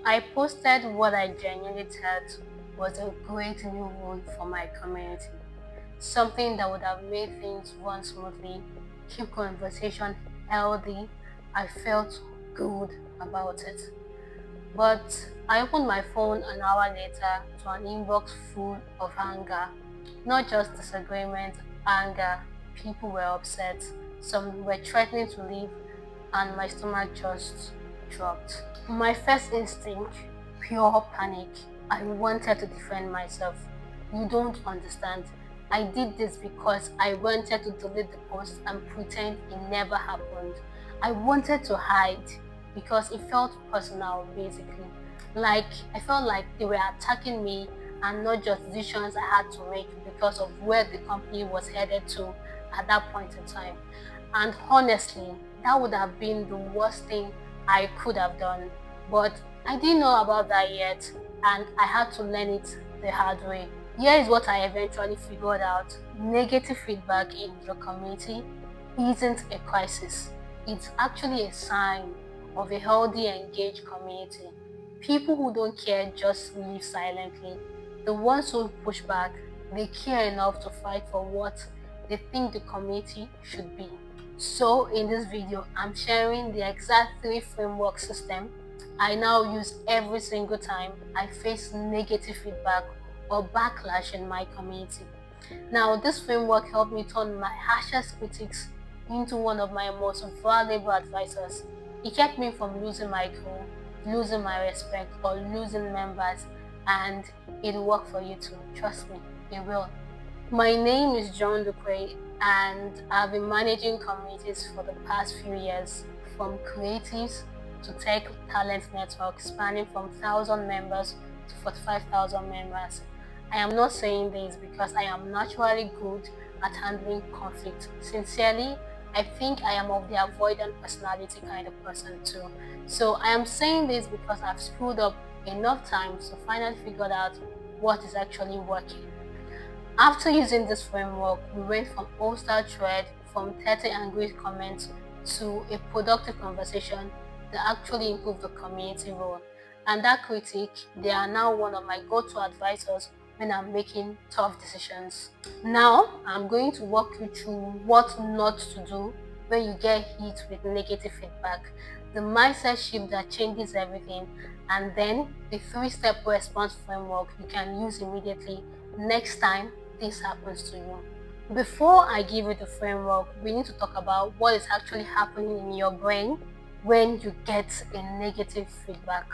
I posted what I genuinely thought was a great new rule for my community, something that would have made things run smoothly, keep conversation healthy. I felt good about it. But I opened my phone an hour later to an inbox full of anger. Not just disagreement, anger. People were upset. Some were threatening to leave, and my stomach just dropped. My first instinct, pure panic. I wanted to defend myself. You don't understand. I did this because I wanted to delete the post and pretend it never happened. I wanted to hide because it felt personal, basically. Like, I felt like they were attacking me and not just decisions I had to make because of where the company was headed to at that point in time. And honestly, that would have been the worst thing I could have done. But I didn't know about that yet, and I had to learn it the hard way. Here is what I eventually figured out: negative feedback in your community isn't a crisis, it's actually a sign of a healthy, engaged community. People who don't care just leave silently. The ones who push back, they care enough to fight for what they think the community should be. So in this video, I'm sharing the exact three framework system I now use every single time I face negative feedback or backlash in my community. Now, this framework helped me turn my harshest critics into one of my most valuable advisors. It kept me from losing my cool, losing my respect, or losing members, and it worked for you too. Trust me, it will. My name is John Duque, and I've been managing communities for the past few years, from creatives to tech talent networks spanning from 1,000 members to 45,000 members. I am not saying this because I am naturally good at handling conflict. Sincerely, I think I am of the avoidant personality kind of person too. So I am saying this because I've screwed up enough times to finally figure out what is actually working. After using this framework, we went from all-star thread, from 30 angry comments, to a productive conversation that actually improved the community role. And that critic, they are now one of my go-to advisors when I'm making tough decisions. Now, I'm going to walk you through what not to do when you get hit with negative feedback, the mindset shift that changes everything, and then the three-step response framework you can use immediately next time this happens to you. Before I give you the framework, we need to talk about what is actually happening in your brain when you get a negative feedback.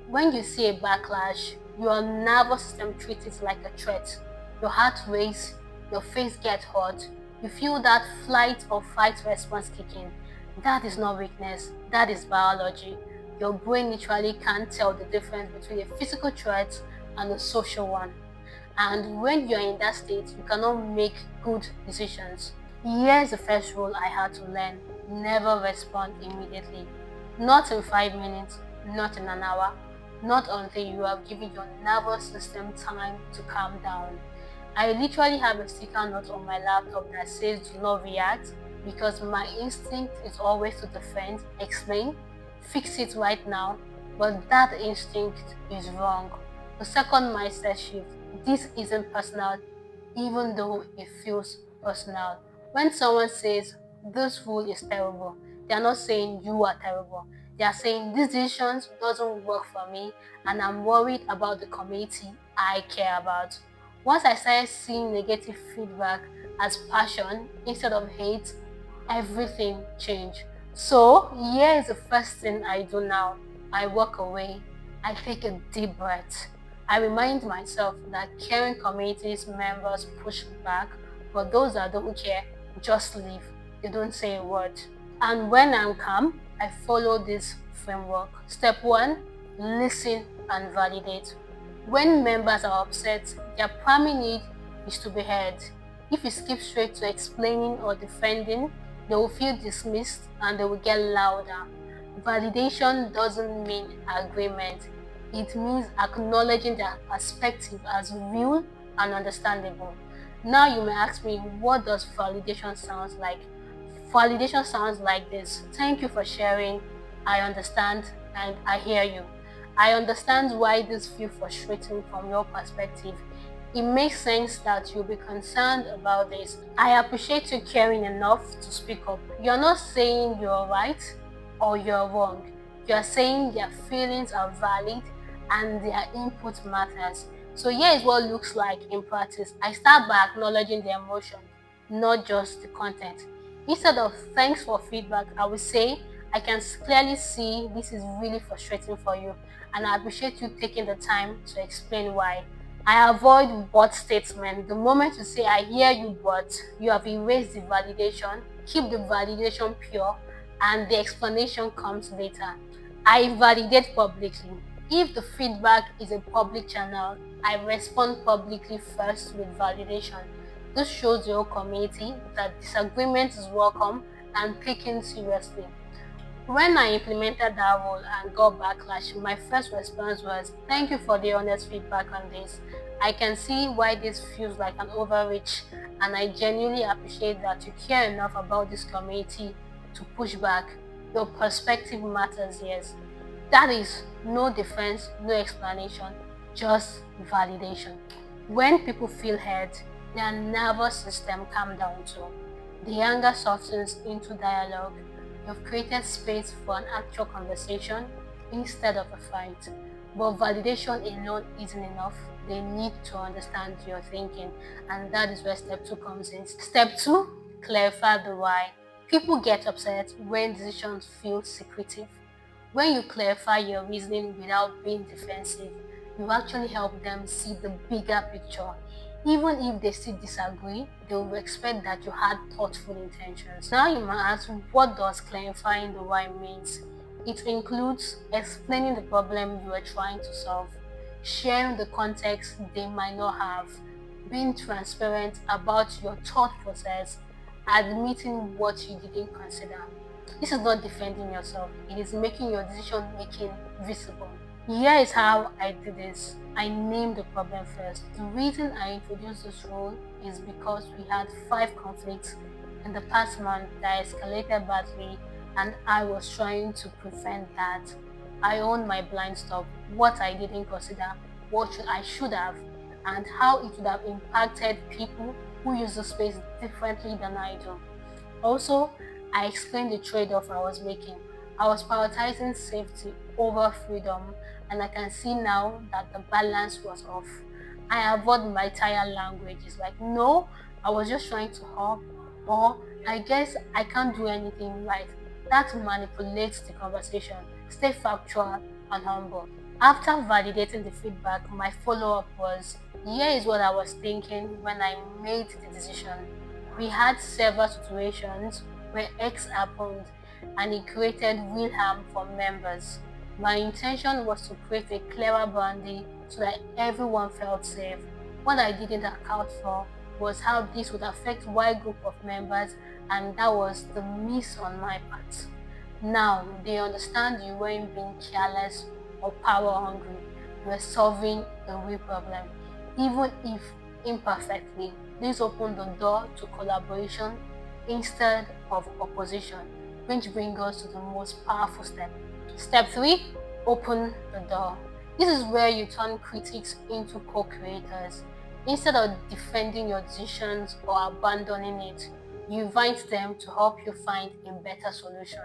When you see a backlash, your nervous system treats it like a threat. Your heart races, your face gets hot, you feel that flight or fight response kicking. That is not weakness, that is biology. Your brain literally can't tell the difference between a physical threat and a social one. And when you're in that state, you cannot make good decisions. Here's the first rule I had to learn: never respond immediately. Not in 5 minutes, not in an hour, not until you have given your nervous system time to calm down. I literally have a sticker note on my laptop that says do not react, because my instinct is always to defend, explain, fix it right now, but that instinct is wrong. The second mindset shift: this isn't personal, even though it feels personal. When someone says this rule is terrible, they are not saying you are terrible. They are saying this decision doesn't work for me, and I'm worried about the community I care about. Once I started seeing negative feedback as passion instead of hate, everything changed. So here is the first thing I do now. I walk away. I take a deep breath. I remind myself that caring communities members push back, but those that don't care just leave. They don't say a word. And when I'm calm, I follow this framework. Step one: listen and validate. When members are upset, their primary need is to be heard. If you skip straight to explaining or defending, they will feel dismissed and they will get louder. Validation doesn't mean agreement. It means acknowledging their perspective as real and understandable. Now you may ask me, what does validation sound like? Validation sounds like this: thank you for sharing, I understand, and I hear you. I understand why this feels frustrating from your perspective. It makes sense that you'll be concerned about this. I appreciate you caring enough to speak up. You're not saying you're right or you're wrong. You're saying their feelings are valid and their input matters. So here is what it looks like in practice. I start by acknowledging the emotion, not just the content. Instead of thanks for feedback, I will say I can clearly see this is really frustrating for you, and I appreciate you taking the time to explain why. I avoid but statement. The moment you say I hear you but, you have erased the validation. Keep the validation pure and the explanation comes later. I validate publicly. If the feedback is a public channel, I respond publicly first with validation. This shows your community that disagreement is welcome and taken seriously. When I implemented that rule and got backlash, my first response was, "Thank you for the honest feedback on this. I can see why this feels like an overreach, and I genuinely appreciate that you care enough about this community to push back. Your perspective matters, yes." That is no defense, no explanation, just validation. When people feel heard, their nervous system calms down too. The anger softens into dialogue. You've created space for an actual conversation instead of a fight. But validation alone isn't enough. They need to understand your thinking, and that is where step two comes in. Step two, clarify the why. People get upset when decisions feel secretive. When you clarify your reasoning without being defensive, you actually help them see the bigger picture. Even if they still disagree, they will expect that you had thoughtful intentions. Now you might ask, what does clarifying the why means? It includes explaining the problem you are trying to solve, sharing the context they might not have, being transparent about your thought process, admitting what you didn't consider. This is not defending yourself, it is making your decision making visible. Here is how I did this. I named the problem first. The reason I introduced this rule is because we had 5 conflicts in the past month that escalated badly, and I was trying to prevent that. I owned my blind spot, what I didn't consider, I should have, and how it would have impacted people who use the space differently than I do. Also, I explained the trade-off I was making. I was prioritizing safety over freedom, and I can see now that the balance was off. I avoid my tired languages like, no, I was just trying to help, or I guess I can't do anything right. That manipulates the conversation. Stay factual and humble. After validating the feedback, my follow-up was, here is what I was thinking when I made the decision. We had several situations where X happened and it created real harm for members. My intention was to create a clearer boundary so that everyone felt safe. What I didn't account for was how this would affect wide group of members, and that was the miss on my part. Now they understand you weren't being careless or power hungry. You were solving a real problem, even if imperfectly. This opened the door to collaboration instead of opposition, which brings us to the most powerful step. Step 3, open the door. This is where you turn critics into co-creators. Instead of defending your decisions or abandoning it, you invite them to help you find a better solution.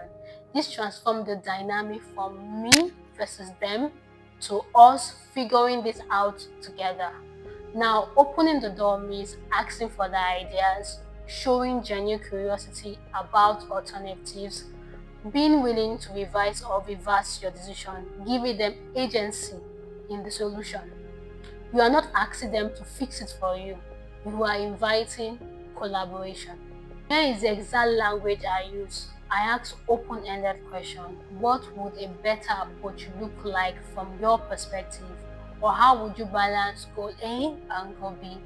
This transforms the dynamic from me versus them to us figuring this out together. Now, opening the door means asking for the ideas, showing genuine curiosity about alternatives, being willing to revise or reverse your decision, giving them agency in the solution. You are not asking them to fix it for you. You are inviting collaboration. Here is the exact language I use. I ask open-ended question. What would a better approach look like from your perspective? Or how would you balance goal A and goal B?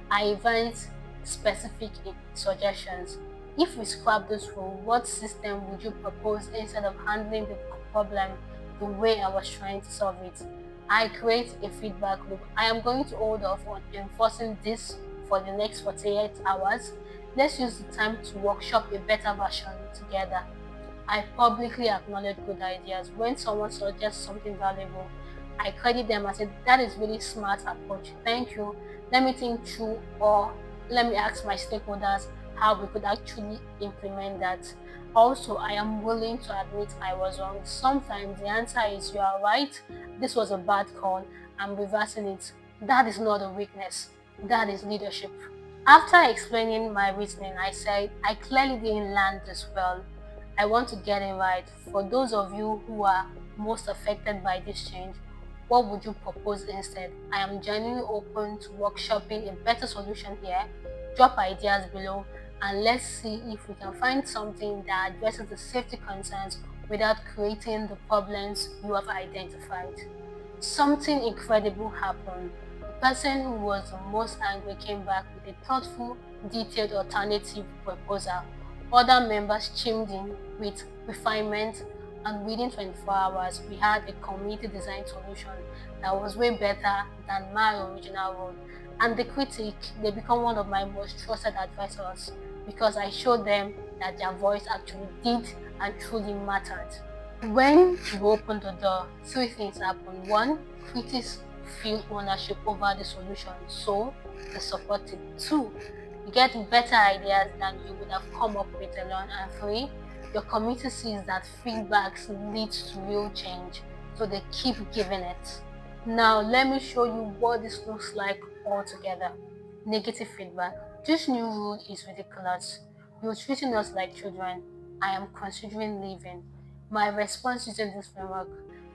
I invite specific suggestions. If we scrap this rule, what system would you propose instead of handling the problem the way I was trying to solve it? I create a feedback loop. I am going to hold off on enforcing this for the next 48 hours. Let's use the time to workshop a better version together. I publicly acknowledge good ideas. When someone suggests something valuable, I credit them and said, that is really smart approach. Thank you. Let me think through, or let me ask my stakeholders how we could actually implement that. Also, I am willing to admit I was wrong. Sometimes the answer is you are right, this was a bad call, I'm reversing it. That is not a weakness, that is leadership. After explaining my reasoning, I said, I clearly didn't land this well. I want to get it right. For those of you who are most affected by this change, what would you propose instead? I am genuinely open to workshopping a better solution here. Drop ideas below and let's see if we can find something that addresses the safety concerns without creating the problems you have identified. Something incredible happened. The person who was the most angry came back with a thoughtful, detailed alternative proposal. Other members chimed in with refinement, and within 24 hours, we had a community design solution that was way better than my original one. And the critic, they become one of my most trusted advisors because I showed them that their voice actually did and truly mattered. When you open the door, three things happen. One, critics feel ownership over the solution, so they support it. Two, you get better ideas than you would have come up with alone. And three, your community sees that feedback leads to real change, so they keep giving it. Now, let me show you what this looks like all together. Negative feedback. This new rule is ridiculous. You're treating us like children. I am considering leaving. My response using this framework: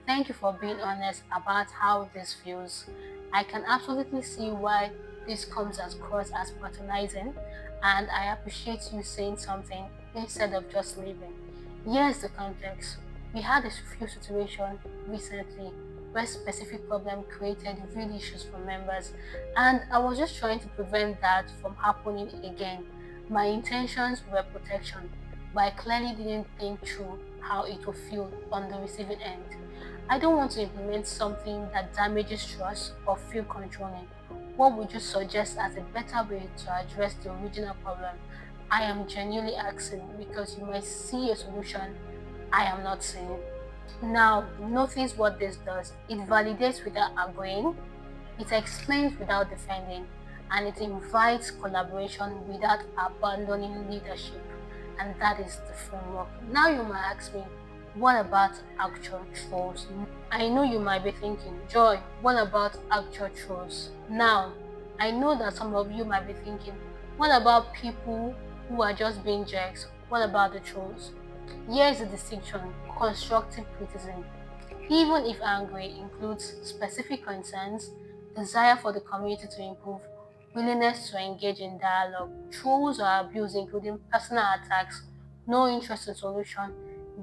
thank you for being honest about how this feels. I can absolutely see why this comes across as patronizing, and I appreciate you saying something instead of just leaving. Here's the context. We had a few situations recently where specific problem created real issues for members, and I was just trying to prevent that from happening again. My intentions were protection, but I clearly didn't think through how it will feel on the receiving end. I don't want to implement something that damages trust or feel controlling. What would you suggest as a better way to address the original problem? I am genuinely asking because you might see a solution I am not seeing. Now, notice what this does. It validates without agreeing, it explains without defending, and it invites collaboration without abandoning leadership. And that is the framework. Now you might ask me, what about actual trolls? I know you might be thinking, Joy, what about actual trolls? Now, I know that some of you might be thinking, what about people who are just being jerks? What about the trolls? Here is the distinction: constructive criticism, even if angry, includes specific concerns, desire for the community to improve, willingness to engage in dialogue. Trolls or abuse, including personal attacks, no interest in solution,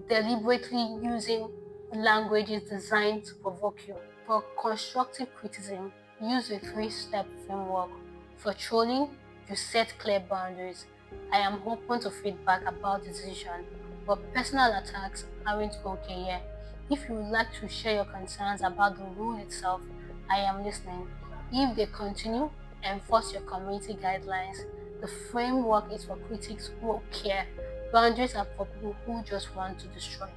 deliberately using languages designed to provoke you. For constructive criticism, use a three-step framework. For trolling, you set clear boundaries. I am open to feedback about the decision, but personal attacks aren't okay here. If you would like to share your concerns about the rule itself, I am listening. If they continue, enforce your community guidelines. The framework is for critics who care. Boundaries are for people who just want to destroy.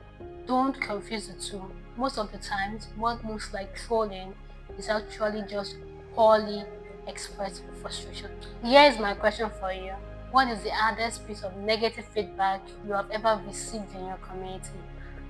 Don't confuse the two. Most of the times, what looks like trolling is actually just poorly expressed frustration. Here is my question for you. What is the hardest piece of negative feedback you have ever received in your community,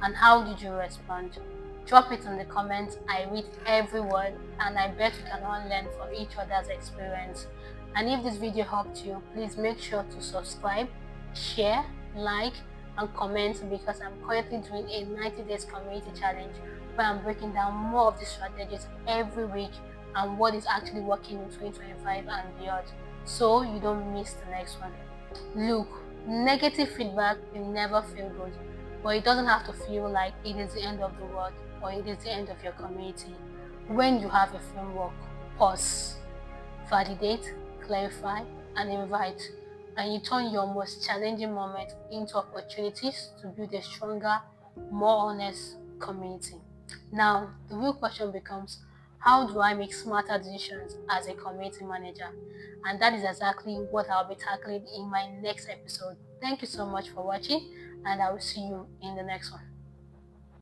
and how did you respond? Drop it in the comments. I read every word, and I bet we can all learn from each other's experience. And if this video helped you, please make sure to subscribe, share, like, and comment, because I'm currently doing a 90 days community challenge where I'm breaking down more of the strategies every week and what is actually working in 2025 and beyond, so you don't miss the next one. Look, negative feedback will never feel good, but it doesn't have to feel like it is the end of the world or it is the end of your community. When you have a framework, pause, validate, clarify, and invite, and you turn your most challenging moments into opportunities to build a stronger, more honest community. Now, the real question becomes, how do I make smarter decisions as a community manager? And that is exactly what I'll be tackling in my next episode. Thank you so much for watching, and I will see you in the next one.